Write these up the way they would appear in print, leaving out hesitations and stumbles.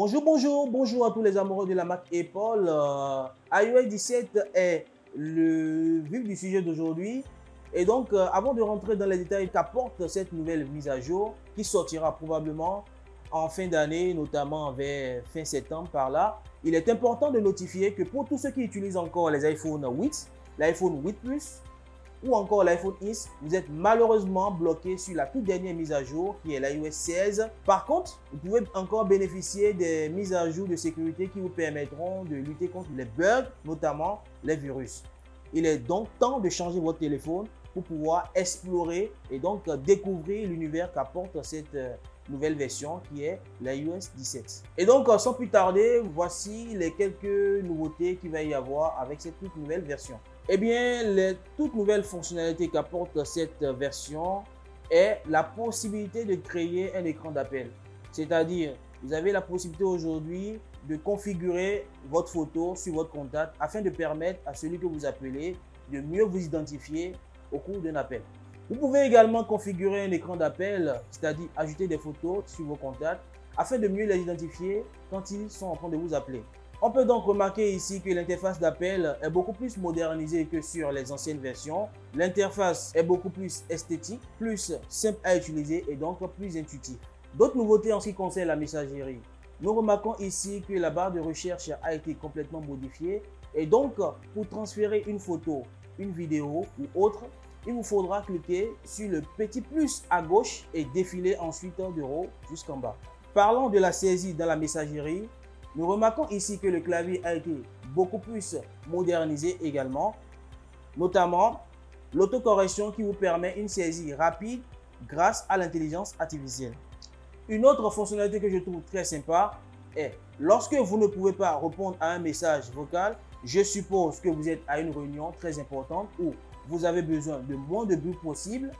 Bonjour à tous les amoureux de la Mac Apple. iOS 17 est le vif du sujet d'aujourd'hui. Et donc, avant de rentrer dans les détails qu'apporte cette nouvelle mise à jour, qui sortira probablement en fin d'année, notamment vers fin septembre par là, il est important de notifier que pour tous ceux qui utilisent encore les iPhone 8, l'iPhone 8 Plus, ou encore l'iPhone X, vous êtes malheureusement bloqué sur la toute dernière mise à jour qui est l'iOS 16. Par contre, vous pouvez encore bénéficier des mises à jour de sécurité qui vous permettront de lutter contre les bugs, notamment les virus. Il est donc temps de changer votre téléphone pour pouvoir explorer et donc découvrir l'univers qu'apporte cette nouvelle version qui est l'iOS 17. Et donc, sans plus tarder, voici les quelques nouveautés qu'il va y avoir avec cette toute nouvelle version. Eh bien, les toutes nouvelles fonctionnalités qu'apporte cette version est la possibilité de créer un écran d'appel. C'est-à-dire, vous avez la possibilité aujourd'hui de configurer votre photo sur votre contact afin de permettre à celui que vous appelez de mieux vous identifier au cours d'un appel. Vous pouvez également configurer un écran d'appel, c'est-à-dire ajouter des photos sur vos contacts afin de mieux les identifier quand ils sont en train de vous appeler. On peut donc remarquer ici que l'interface d'appel est beaucoup plus modernisée que sur les anciennes versions. L'interface est beaucoup plus esthétique, plus simple à utiliser et donc plus intuitive. D'autres nouveautés en ce qui concerne la messagerie. Nous remarquons ici que la barre de recherche a été complètement modifiée et donc pour transférer une photo, une vidéo ou autre, il vous faudra cliquer sur le petit plus à gauche et défiler ensuite de haut jusqu'en bas. Parlons de la saisie dans la messagerie. Nous remarquons ici que le clavier a été beaucoup plus modernisé également, notamment l'autocorrection qui vous permet une saisie rapide grâce à l'intelligence artificielle. Une autre fonctionnalité que je trouve très sympa est lorsque vous ne pouvez pas répondre à un message vocal, je suppose que vous êtes à une réunion très importante ou vous avez besoin de moins de bruit possible,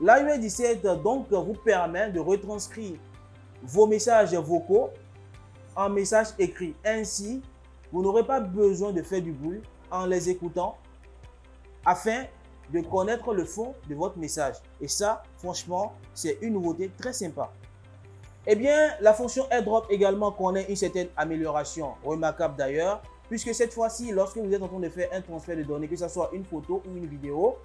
l'iOS 17 donc vous permet de retranscrire vos messages vocaux en message écrit. Ainsi, vous n'aurez pas besoin de faire du bruit en les écoutant afin de connaître le fond de votre message. Et ça, franchement, c'est une nouveauté très sympa. Eh bien, la fonction AirDrop également connaît une certaine amélioration, remarquable d'ailleurs, puisque cette fois-ci, lorsque vous êtes en train de faire un transfert de données, que ce soit une photo ou une vidéo,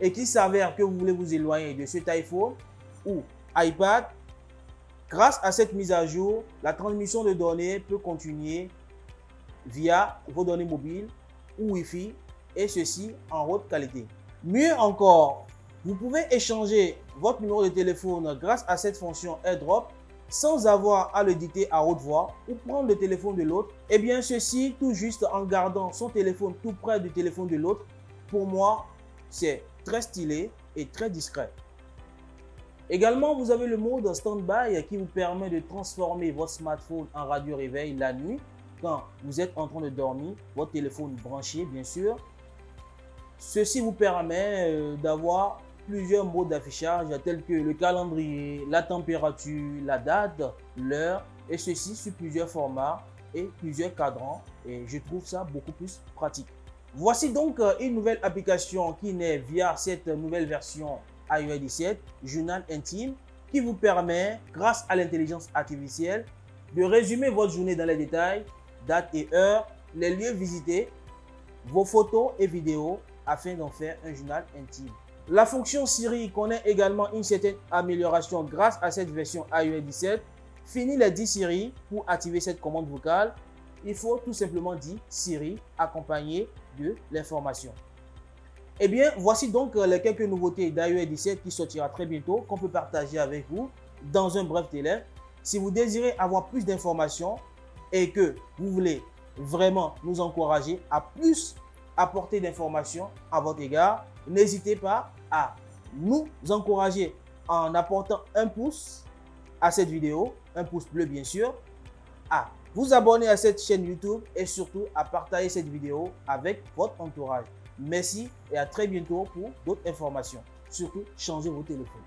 et qu'il s'avère que vous voulez vous éloigner de cet iPhone ou iPad, grâce à cette mise à jour, la transmission de données peut continuer via vos données mobiles ou Wi-Fi et ceci en haute qualité. Mieux encore, vous pouvez échanger votre numéro de téléphone grâce à cette fonction AirDrop sans avoir à le dicter à haute voix ou prendre le téléphone de l'autre. Et bien ceci tout juste en gardant son téléphone tout près du téléphone de l'autre. Pour moi, c'est très stylé et très discret. Également, vous avez le mode Standby qui vous permet de transformer votre smartphone en radio réveil la nuit quand vous êtes en train de dormir, votre téléphone branché bien sûr. Ceci vous permet d'avoir plusieurs modes d'affichage tels que le calendrier, la température, la date, l'heure et ceci sur plusieurs formats et plusieurs cadrans et je trouve ça beaucoup plus pratique. Voici donc une nouvelle application qui naît via cette nouvelle version iOS 17, Journal Intime, qui vous permet, grâce à l'intelligence artificielle, de résumer votre journée dans les détails, date et heure, les lieux visités, vos photos et vidéos, afin d'en faire un journal intime. La fonction Siri connaît également une certaine amélioration grâce à cette version iOS 17. Fini les 10 Siri pour activer cette commande vocale. Il faut tout simplement dire Siri accompagné de l'information. Eh bien, voici donc les quelques nouveautés d'iOS 17 qui sortira très bientôt, qu'on peut partager avec vous dans un bref délai. Si vous désirez avoir plus d'informations et que vous voulez vraiment nous encourager à plus apporter d'informations à votre égard, n'hésitez pas à nous encourager en apportant un pouce à cette vidéo, un pouce bleu bien sûr, à vous abonner à cette chaîne YouTube et surtout à partager cette vidéo avec votre entourage. Merci et à très bientôt pour d'autres informations. Surtout, changez vos téléphones.